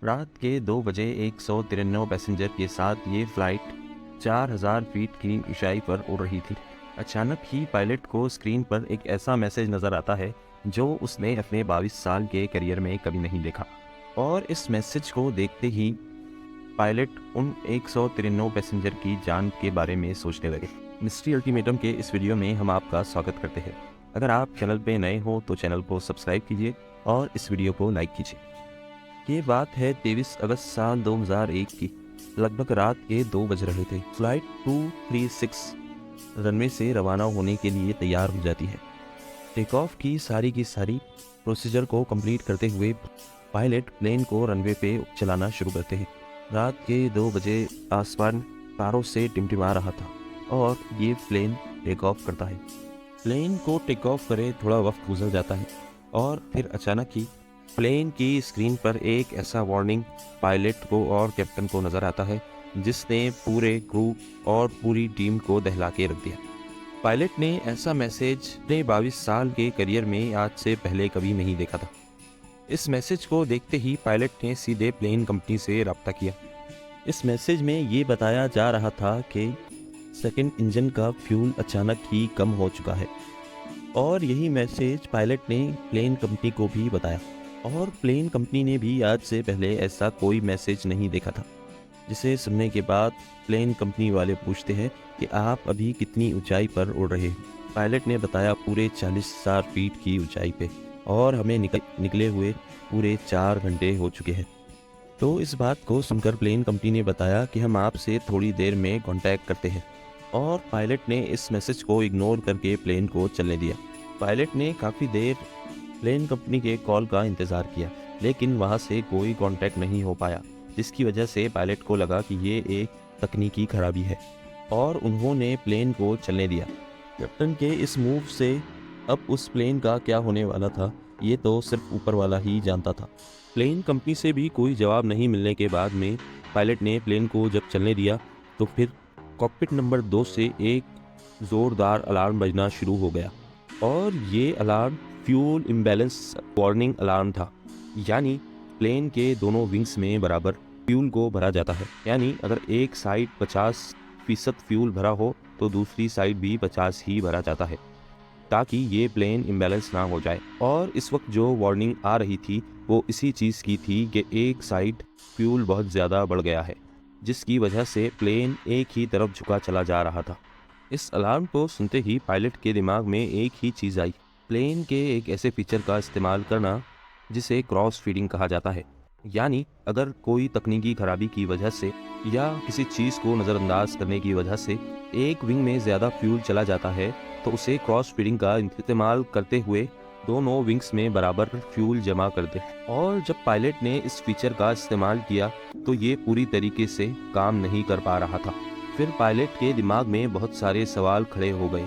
रात के 2 बजे 193 पैसेंजर के साथ ये फ्लाइट 4000 फीट की ऊंचाई पर उड़ रही थी। अचानक ही पायलट को स्क्रीन पर एक ऐसा मैसेज नज़र आता है जो उसने अपने 22 साल के करियर में कभी नहीं देखा। और इस मैसेज को देखते ही पायलट उन 193 पैसेंजर की जान के बारे में सोचने लगे। मिस्ट्री अल्टीमेटम के इस वीडियो में हम आपका स्वागत करते हैं। अगर आप चैनल पे नए हो तो चैनल को सब्सक्राइब कीजिए और इस वीडियो को लाइक कीजिए। ये बात है 23 अगस्त साल 2001 की। लगभग रात के 2 बज रहे थे। फ्लाइट 236 रनवे से रवाना होने के लिए तैयार हो जाती है। टेक ऑफ की सारी प्रोसीजर को कंप्लीट करते हुए पायलट प्लेन को रनवे पे चलाना शुरू करते हैं। रात के 2 बजे आसमान तारों से टिमटिमा रहा था और ये प्लेन टेक ऑफ करता है। प्लेन को टेक ऑफ करे थोड़ा वक्त गुजर जाता है और फिर अचानक ही प्लेन की स्क्रीन पर एक ऐसा वार्निंग पायलट को और कैप्टन को नज़र आता है जिसने पूरे क्रू और पूरी टीम को दहला के रख दिया। पायलट ने ऐसा मैसेज अपने 22 साल के करियर में आज से पहले कभी नहीं देखा था। इस मैसेज को देखते ही पायलट ने सीधे प्लेन कंपनी से रब्ता किया। इस मैसेज में ये बताया जा रहा था कि सेकंड इंजन का फ्यूल अचानक ही कम हो चुका है और यही मैसेज पायलट ने प्लेन कंपनी को भी बताया। और प्लेन कंपनी ने भी आज से पहले ऐसा कोई मैसेज नहीं देखा था। जिसे सुनने के बाद प्लेन कंपनी वाले पूछते हैं कि आप अभी कितनी ऊंचाई पर उड़ रहे हैं। पायलट ने बताया पूरे 40,000 फीट की ऊंचाई पे और हमें निकले हुए पूरे 4 घंटे हो चुके हैं। तो इस बात को सुनकर प्लेन कंपनी ने बताया कि हम आपसे थोड़ी देर में कांटेक्ट करते हैं। और पायलट ने इस मैसेज को इग्नोर करके प्लेन को चलने दिया। पायलट ने काफ़ी देर प्लेन कंपनी के कॉल का इंतज़ार किया लेकिन वहां से कोई कांटेक्ट नहीं हो पाया, जिसकी वजह से पायलट को लगा कि ये एक तकनीकी खराबी है और उन्होंने प्लेन को चलने दिया। कैप्टन के इस मूव से अब उस प्लेन का क्या होने वाला था ये तो सिर्फ ऊपर वाला ही जानता था। प्लेन कंपनी से भी कोई जवाब नहीं मिलने के बाद में पायलट ने प्लेन को जब चलने दिया तो फिर कॉकपिट नंबर 2 से एक ज़ोरदार अलार्म बजना शुरू हो गया और ये alarm fuel imbalance warning alarm था। यानी प्लेन के दोनों विंग्स में बराबर फ्यूल को भरा जाता है। यानी अगर एक साइड 50% फ्यूल भरा हो तो दूसरी साइड भी 50 ही भरा जाता है ताकि ये प्लेन इम्बैलेंस ना हो जाए। और इस वक्त जो वार्निंग आ रही थी वो इसी चीज़ की थी कि एक साइड फ्यूल बहुत ज़्यादा बढ़ गया है जिसकी वजह से प्लेन एक ही तरफ झुका चला जा रहा था। इस अलार्म को सुनते ही पायलट के दिमाग में एक ही चीज़ आई, प्लेन के एक ऐसे फीचर का इस्तेमाल करना जिसे क्रॉस फीडिंग कहा जाता है। यानी अगर कोई तकनीकी खराबी की वजह से या किसी चीज़ को नज़रअंदाज करने की वजह से एक विंग में ज़्यादा फ्यूल चला जाता है तो उसे क्रॉस फीडिंग का इस्तेमाल करते हुए दोनों विंग्स में बराबर फ्यूल जमा कर दे। और जब पायलट ने इस फीचर का इस्तेमाल किया तो ये पूरी तरीके से काम नहीं कर पा रहा था। फिर पायलट के दिमाग में बहुत सारे सवाल खड़े हो गए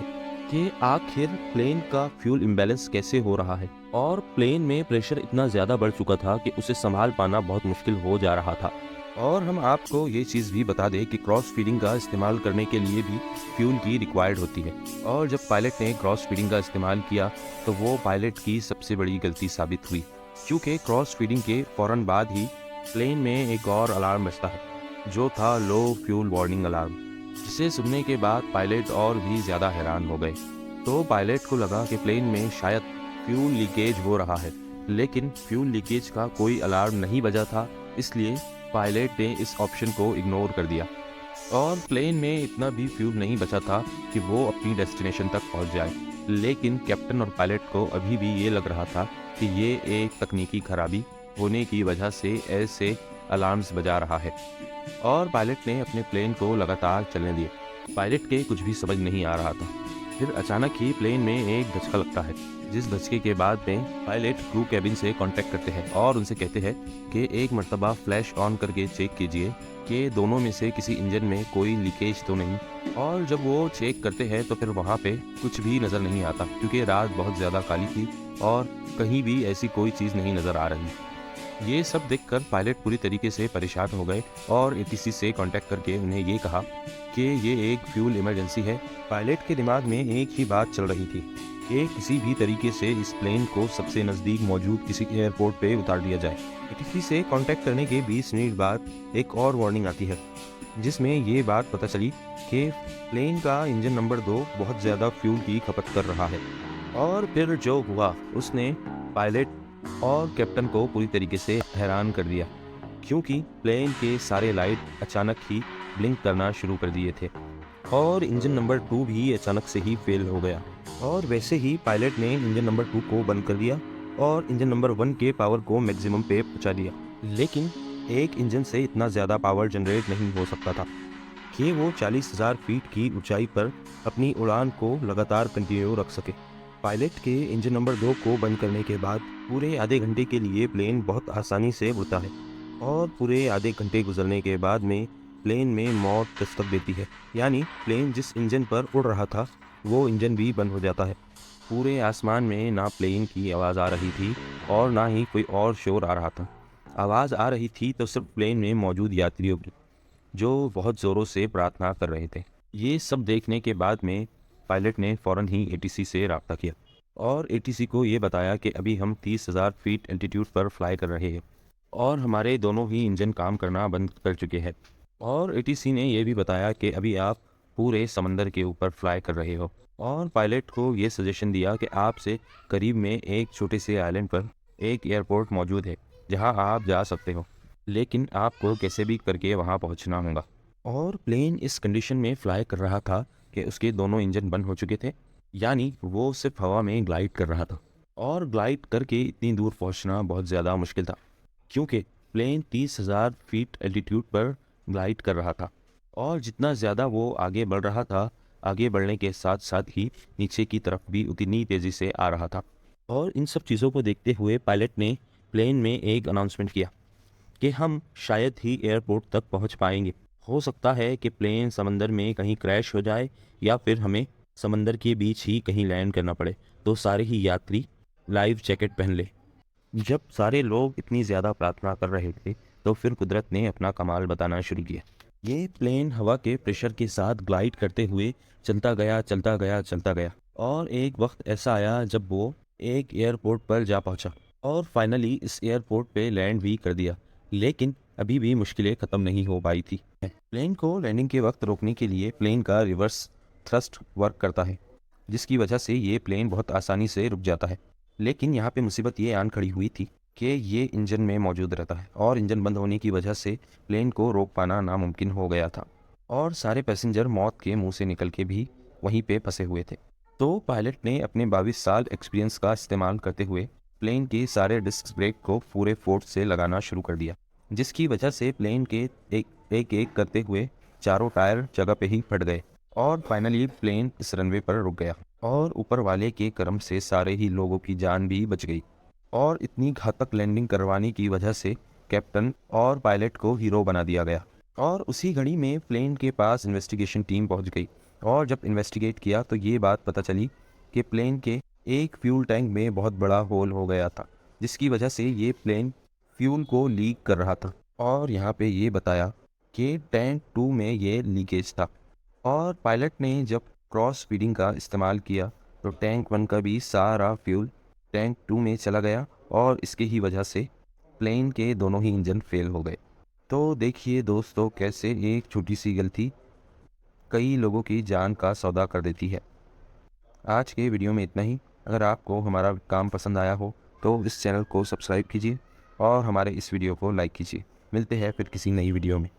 कि आखिर प्लेन का फ्यूल इम्बैलेंस कैसे हो रहा है और प्लेन में प्रेशर इतना ज़्यादा बढ़ चुका था कि उसे संभाल पाना बहुत मुश्किल हो जा रहा था। और हम आपको ये चीज़ भी बता दें कि क्रॉस फीडिंग का इस्तेमाल करने के लिए भी फ्यूल की रिक्वायर्ड होती है। और जब पायलट ने क्रॉस फीडिंग का इस्तेमाल किया तो वो पायलट की सबसे बड़ी गलती साबित हुई, क्योंकि क्रॉस फीडिंग के फ़ौरन बाद ही प्लेन में एक और अलार्म बजता है जो था लो फ्यूल वार्निंग अलार्म, जिसे सुनने के बाद पायलट और भी ज़्यादा हैरान हो गए। तो पायलट को लगा कि प्लेन में शायद फ्यूल लीकेज हो रहा है, लेकिन फ्यूल लीकेज का कोई अलार्म नहीं बजा था, इसलिए पायलट ने इस ऑप्शन को इग्नोर कर दिया। और प्लेन में इतना भी फ्यूल नहीं बचा था कि वो अपनी डेस्टिनेशन तक पहुंच जाए। लेकिन कैप्टन और पायलट को अभी भी ये लग रहा था कि ये एक तकनीकी खराबी होने की वजह से ऐसे अलार्म्स बजा रहा है। और पायलट ने अपने प्लेन को लगातार चलने दिया। पायलट के कुछ भी समझ नहीं आ रहा था। फिर अचानक ही प्लेन में एक धचका लगता है, जिस धचके के बाद में पायलट क्रू कैबिन से कांटेक्ट करते हैं और उनसे कहते हैं कि एक मर्तबा फ्लैश ऑन करके चेक कीजिए कि दोनों में से किसी इंजन में कोई लीकेज तो नहीं। और जब वो चेक करते हैं तो फिर वहाँ पे कुछ भी नज़र नहीं आता, क्योंकि रात बहुत ज़्यादा काली थी और कहीं भी ऐसी कोई चीज़ नहीं नज़र आ रही। ये सब देखकर पायलट पूरी तरीके से परेशान हो गए और एटीसी से कांटेक्ट करके उन्हें ये कहा कि ये एक फ्यूल इमरजेंसी है। पायलट के दिमाग में एक ही बात चल रही थी कि किसी भी तरीके से इस प्लेन को सबसे नज़दीक मौजूद किसी एयरपोर्ट पे उतार दिया जाए। एटीसी से कांटेक्ट करने के 20 मिनट बाद एक और वार्निंग आती है, जिसमें ये बात पता चली कि प्लेन का इंजन नंबर 2 बहुत ज़्यादा फ्यूल की खपत कर रहा है। और फिर जो हुआ उसने पायलट और कैप्टन को पूरी तरीके से हैरान कर दिया, क्योंकि प्लेन के सारे लाइट अचानक ही ब्लिंक करना शुरू कर दिए थे और इंजन नंबर 2 भी अचानक से ही फेल हो गया। और वैसे ही पायलट ने इंजन नंबर 2 को बंद कर दिया और इंजन नंबर 1 के पावर को मैक्सिमम पे पहुंचा दिया। लेकिन एक इंजन से इतना ज़्यादा पावर जनरेट नहीं हो सकता था कि वो 40,000 फीट की ऊंचाई पर अपनी उड़ान को लगातार कंटिन्यू रख सके। पायलट के इंजन नंबर 2 को बंद करने के बाद पूरे आधे घंटे के लिए प्लेन बहुत आसानी से उड़ता है और पूरे आधे घंटे गुजरने के बाद में प्लेन में मौत दस्तक देती है, यानी प्लेन जिस इंजन पर उड़ रहा था वो इंजन भी बंद हो जाता है। पूरे आसमान में ना प्लेन की आवाज़ आ रही थी और ना ही कोई और शोर आ रहा था। आवाज़ आ रही थी तो सिर्फ प्लेन में मौजूद यात्रियों की, जो बहुत ज़ोरों से प्रार्थना कर रहे थे। ये सब देखने के बाद में पायलट ने फ़ौरन ही एटीसी से रब्ता किया और एटीसी को ये बताया कि अभी हम 30,000 फीट एल्टीट्यूड पर फ्लाई कर रहे हैं और हमारे दोनों ही इंजन काम करना बंद कर चुके हैं। और एटीसी ने यह भी बताया कि अभी आप पूरे समंदर के ऊपर फ्लाई कर रहे हो और पायलट को ये सजेशन दिया कि आपसे करीब में एक छोटे से आइलैंड पर एक एयरपोर्ट मौजूद है जहां आप जा सकते हो, लेकिन आपको कैसे भी करके वहां पहुंचना होगा। और प्लेन इस कंडीशन में फ्लाई कर रहा था कि उसके दोनों इंजन बंद हो चुके थे, यानी वो सिर्फ हवा में ग्लाइड कर रहा था। और ग्लाइड करके इतनी दूर पहुंचना बहुत ज़्यादा मुश्किल था, क्योंकि प्लेन 30,000 फीट एल्टीट्यूड पर ग्लाइड कर रहा था और जितना ज़्यादा वो आगे बढ़ रहा था, आगे बढ़ने के साथ साथ ही नीचे की तरफ भी उतनी तेज़ी से आ रहा था। और इन सब चीज़ों को देखते हुए पायलट ने प्लेन में एक अनाउंसमेंट किया कि हम शायद ही एयरपोर्ट तक पहुंच पाएंगे। हो सकता है कि प्लेन समंदर में कहीं क्रैश हो जाए या फिर हमें समंदर के बीच ही कहीं लैंड करना पड़े, तो सारे ही यात्री लाइफ जैकेट पहन ले। जब सारे लोग इतनी ज़्यादा प्रार्थना कर रहे थे तो फिर कुदरत ने अपना कमाल बताना शुरू किया। ये प्लेन हवा के प्रेशर के साथ ग्लाइड करते हुए चलता गया चलता गया चलता गया और एक वक्त ऐसा आया जब वो एक एयरपोर्ट पर जा पहुंचा और फाइनली इस एयरपोर्ट पे लैंड भी कर दिया। लेकिन अभी भी मुश्किलें ख़त्म नहीं हो पाई थी। प्लेन को लैंडिंग के वक्त रोकने के लिए प्लेन का रिवर्स थ्रस्ट वर्क करता है, जिसकी वजह से ये प्लेन बहुत आसानी से रुक जाता है। लेकिन यहाँ पे मुसीबत ये आन खड़ी हुई थी कि ये इंजन में मौजूद रहता है और इंजन बंद होने की वजह से प्लेन को रोक पाना नामुमकिन हो गया था और सारे पैसेंजर मौत के मुंह से निकल के भी वहीं पे फंसे हुए थे। तो पायलट ने अपने 22 साल एक्सपीरियंस का इस्तेमाल करते हुए प्लेन के सारे डिस्क ब्रेक को पूरे फोर्स से लगाना शुरू कर दिया, जिसकी वजह से प्लेन के एक करते हुए चारों टायर जगह पे ही फट गए और फाइनली प्लेन इस रनवे पर रुक गया और ऊपर वाले के करम से सारे ही लोगों की जान भी बच गई। और इतनी घातक लैंडिंग करवाने की वजह से कैप्टन और पायलट को हीरो बना दिया गया। और उसी घड़ी में प्लेन के पास इन्वेस्टिगेशन टीम पहुंच गई और जब इन्वेस्टिगेट किया तो ये बात पता चली कि प्लेन के एक फ्यूल टैंक में बहुत बड़ा होल हो गया था, जिसकी वजह से ये प्लेन फ्यूल को लीक कर रहा था। और यहाँ पे ये बताया कि टैंक 2 में ये लीकेज था और पायलट ने जब क्रॉस फीडिंग का इस्तेमाल किया तो टैंक 1 का भी सारा फ्यूल टैंक 2 में चला गया और इसके ही वजह से प्लेन के दोनों ही इंजन फेल हो गए। तो देखिए दोस्तों, कैसे एक छोटी सी गलती कई लोगों की जान का सौदा कर देती है। आज के वीडियो में इतना ही। अगर आपको हमारा काम पसंद आया हो तो इस चैनल को सब्सक्राइब कीजिए और हमारे इस वीडियो को लाइक कीजिए। मिलते हैं फिर किसी नई वीडियो में।